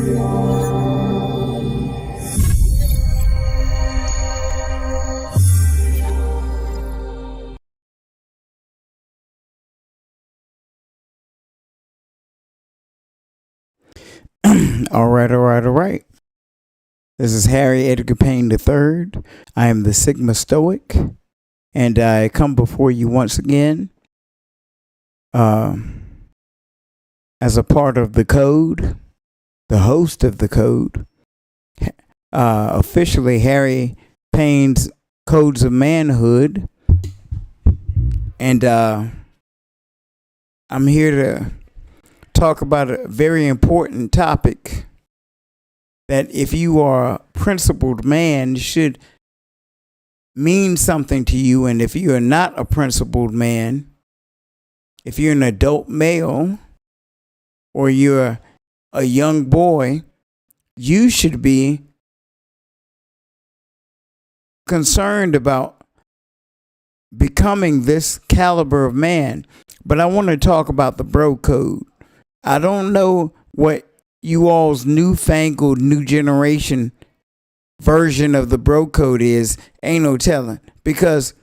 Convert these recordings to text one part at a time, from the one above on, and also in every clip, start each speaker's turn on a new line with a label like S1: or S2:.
S1: All right, all right, all right. This is Harry Edgar Payne III. I am the Sigma Stoic, and I come before you once again uh, as a part of the code, the host of the code, officially Harry Payne's Codes of Manhood. And I'm here to talk about a very important topic that if you are a principled man should mean something to you. And if you are not a principled man, if you're an adult male or you're a young boy, you should be concerned about becoming this caliber of man. But I want to talk about the bro code. I don't know what you all's newfangled new generation version of the bro code is. Ain't no telling, because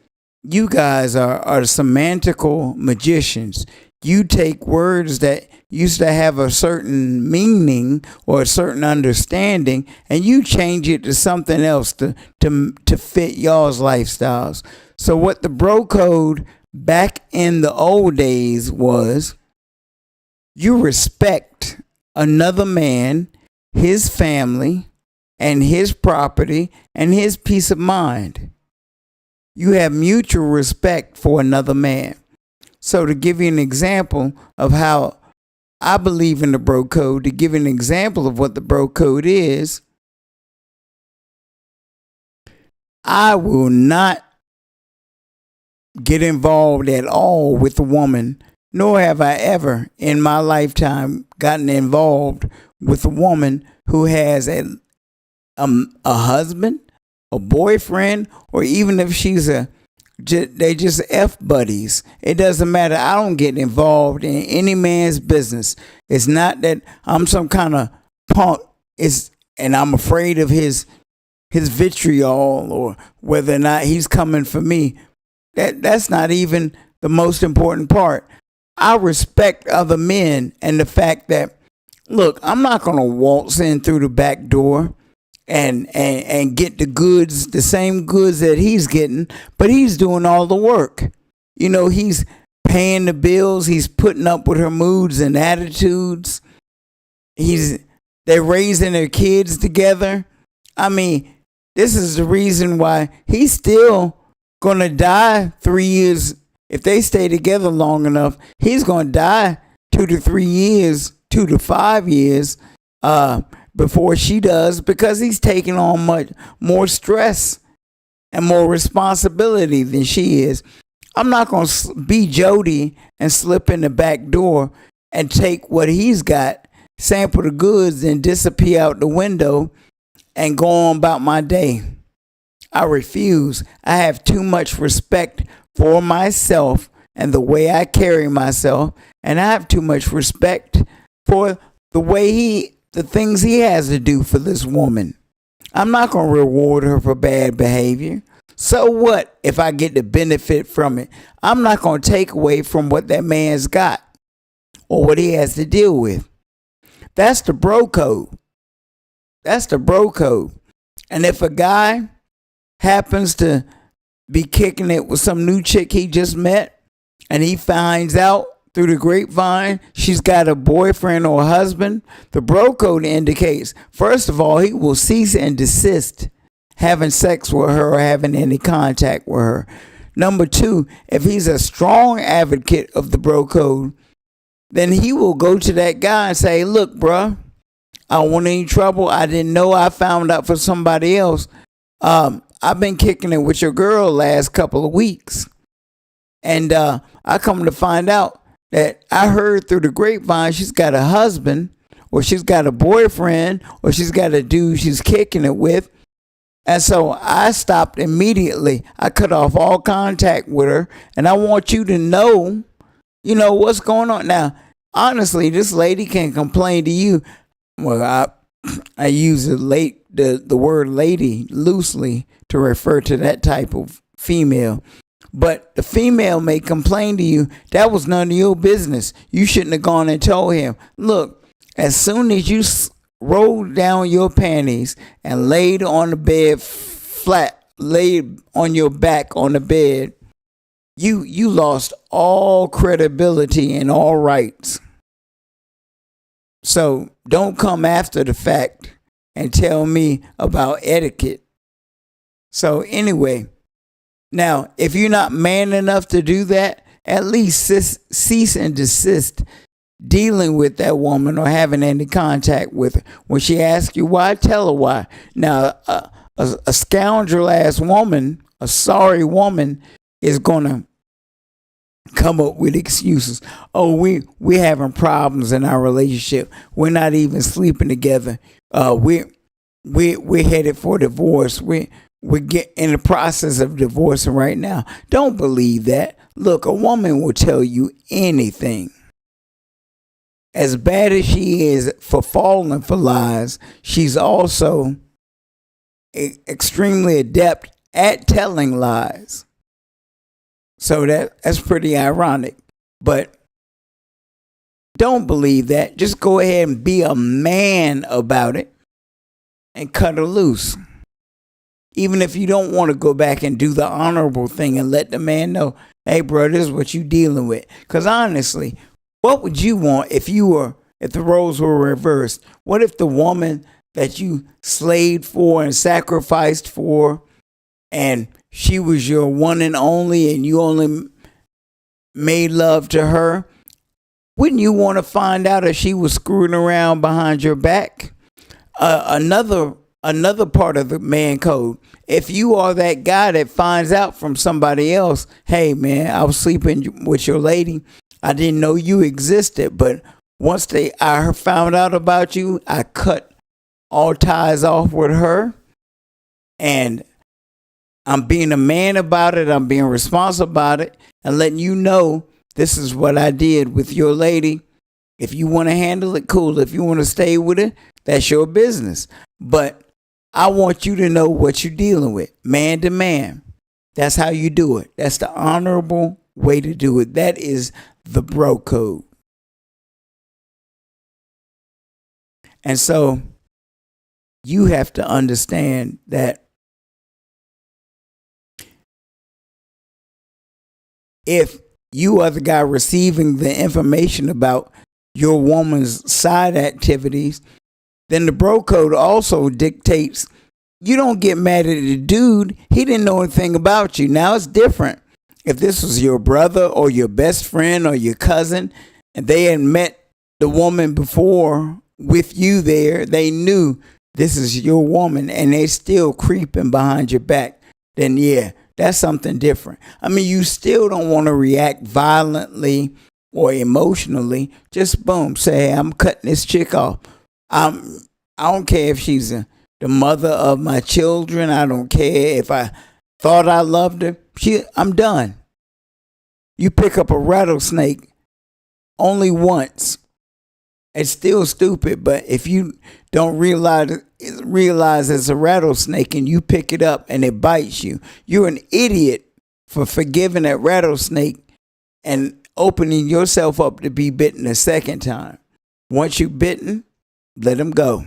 S1: you guys are semantical magicians. You take words that used to have a certain meaning or a certain understanding, and you change it to something else to fit y'all's lifestyles. So what the bro code back in the old days was, you respect another man, his family, and his property, and his peace of mind. You have mutual respect for another man. So to give you an example of how I believe in the bro code, to give you an example of what the bro code is, I will not get involved at all with a woman, nor have I ever in my lifetime gotten involved with a woman who has a husband, a boyfriend, or even if she's they just F buddies. It doesn't matter. I don't get involved in any man's business. It's not that I'm some kind of punk, and I'm afraid of his vitriol or whether or not he's coming for me. That's not even the most important part. I respect other men and the fact that, look, I'm not going to waltz in through the back door and get the goods, the same goods that he's getting, but he's doing all the work. You know, he's paying the bills. He's putting up with her moods and attitudes. They're raising their kids together. I mean, this is the reason why he's still going to die 3 years. If they stay together long enough, he's going to die 2 to 3 years, 2 to 5 years before she does, because he's taking on much more stress and more responsibility than she is. I'm not going to be Jody and slip in the back door and take what he's got, sample the goods, and disappear out the window and go on about my day. I refuse. I have too much respect for myself and the way I carry myself, and I have too much respect for the things he has to do for this woman. I'm not going to reward her for bad behavior. So what if I get the benefit from it? I'm not going to take away from what that man's got or what he has to deal with. That's the bro code. That's the bro code. And if a guy happens to be kicking it with some new chick he just met, and he finds out through the grapevine she's got a boyfriend or a husband, the bro code indicates, first of all, he will cease and desist having sex with her or having any contact with her. Number two, if he's a strong advocate of the bro code, then he will go to that guy and say, look, bruh, I don't want any trouble. I didn't know. I found out for somebody else. I've been kicking it with your girl last couple of weeks. And I come to find out that I heard through the grapevine she's got a husband, or she's got a boyfriend, or she's got a dude she's kicking it with. And so I stopped immediately. I cut off all contact with her. And I want you to know, what's going on. Now, honestly, this lady can complain to you. Well, I use the word lady loosely to refer to that type of female. But the female may complain to you, that was none of your business. You shouldn't have gone and told him. Look, as soon as you rolled down your panties and laid on the bed flat, laid on your back on the bed, you lost all credibility and all rights. So don't come after the fact and tell me about etiquette. So anyway, now if you're not man enough to do that, at least cease and desist dealing with that woman or having any contact with her. When she asks you why, tell her why. Now, a scoundrel ass woman, a sorry woman, is gonna come up with excuses. Oh, we having problems in our relationship. We're not even sleeping together. We're headed for divorce. We're in the process of divorcing right now. Don't believe that. Look, a woman will tell you anything. As bad as she is for falling for lies, she's also extremely adept at telling lies. So that's pretty ironic. But don't believe that. Just go ahead and be a man about it and cut her loose. Even if you don't want to go back and do the honorable thing and let the man know, hey, bro, this is what you dealing with. Because honestly, what would you want if the roles were reversed? What if the woman that you slaved for and sacrificed for, and she was your one and only, and you only made love to her? Wouldn't you want to find out if she was screwing around behind your back? Another part of the man code. If you are that guy that finds out from somebody else, hey man, I was sleeping with your lady, I didn't know you existed, but once I found out about you, I cut all ties off with her, and I'm being a man about it. I'm being responsible about it, and letting you know this is what I did with your lady. If you want to handle it, cool. If you want to stay with it, that's your business. But I want you to know what you're dealing with, man to man. That's how you do it. That's the honorable way to do it. That is the bro code. And so you have to understand that if you are the guy receiving the information about your woman's side activities, then the bro code also dictates you don't get mad at the dude. He didn't know anything about you. Now it's different. If this was your brother or your best friend or your cousin, and they had met the woman before with you there, they knew this is your woman, and they still creeping behind your back, then yeah, that's something different. I mean, you still don't want to react violently or emotionally. Just boom, say, hey, I'm cutting this chick off. I don't care if she's the mother of my children. I don't care if I thought I loved her. I'm done. You pick up a rattlesnake only once. It's still stupid, but if you don't realize it's a rattlesnake and you pick it up and it bites you, you're an idiot for forgiving that rattlesnake and opening yourself up to be bitten a second time. Once you're bitten, let him go.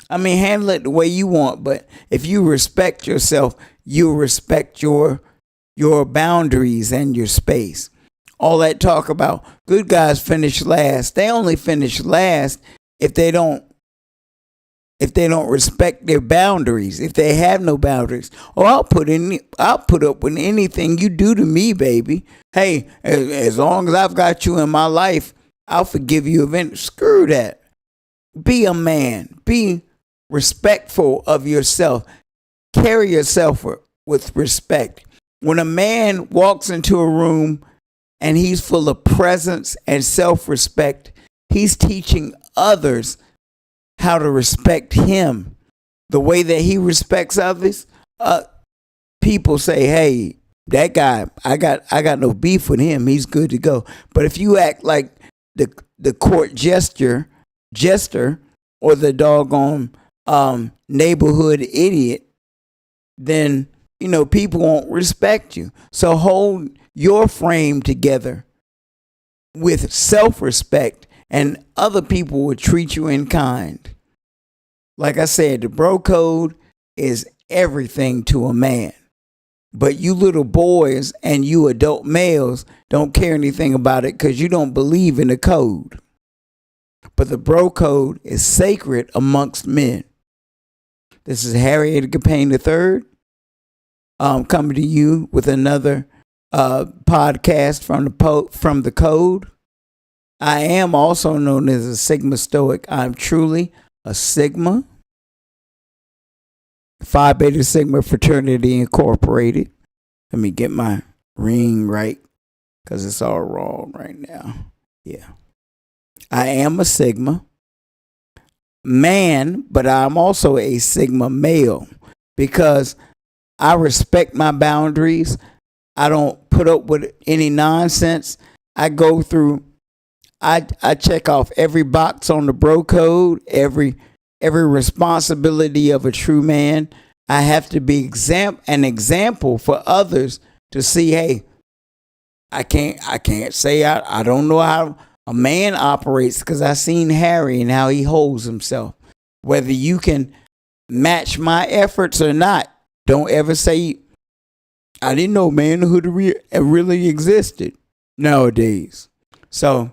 S1: I mean, handle it the way you want, but if you respect yourself, you'll respect your boundaries and your space. All that talk about good guys finish last. They only finish last if they don't respect their boundaries. If they have no boundaries. Or I'll put up with anything you do to me, baby. Hey, as long as I've got you in my life, I'll forgive you eventually. Screw that. Be a man. Be respectful of yourself. Carry yourself with respect. When a man walks into a room and he's full of presence and self-respect, he's teaching others how to respect him. The way that he respects others, people say, hey, that guy, I got no beef with him. He's good to go. But if you act like the court jester, or the doggone neighborhood idiot, then, people won't respect you. So hold your frame together with self-respect, and other people will treat you in kind. Like I said, the bro code is everything to a man. But you little boys and you adult males don't care anything about it because you don't believe in the code. But the bro code is sacred amongst men. This is Harry Edgar Payne III, coming to you with another podcast from the code. I am also known as a Sigma Stoic. I'm truly a Sigma. Phi Beta Sigma Fraternity Incorporated. Let me get my ring right because it's all wrong right now. Yeah. I am a Sigma man, but I'm also a Sigma male because I respect my boundaries. I don't put up with any nonsense. I go through, I check off every box on the bro code, every responsibility of a true man. I have to be an example for others to see, hey, I can't say I don't know how a man operates because I seen Harry and how he holds himself. Whether you can match my efforts or not, don't ever say, I didn't know manhood really existed nowadays. So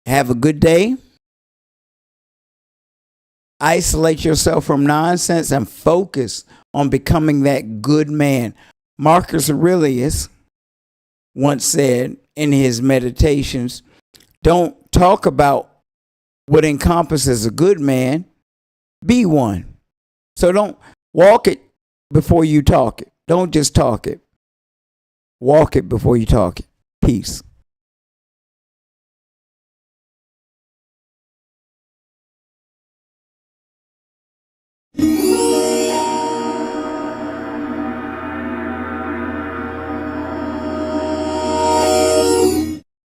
S1: have a good day. Isolate yourself from nonsense and focus on becoming that good man. Marcus Aurelius once said in his meditations, don't talk about what encompasses a good man, be one. So don't walk it before you talk it. Don't just talk it. Walk it before you talk it. Peace.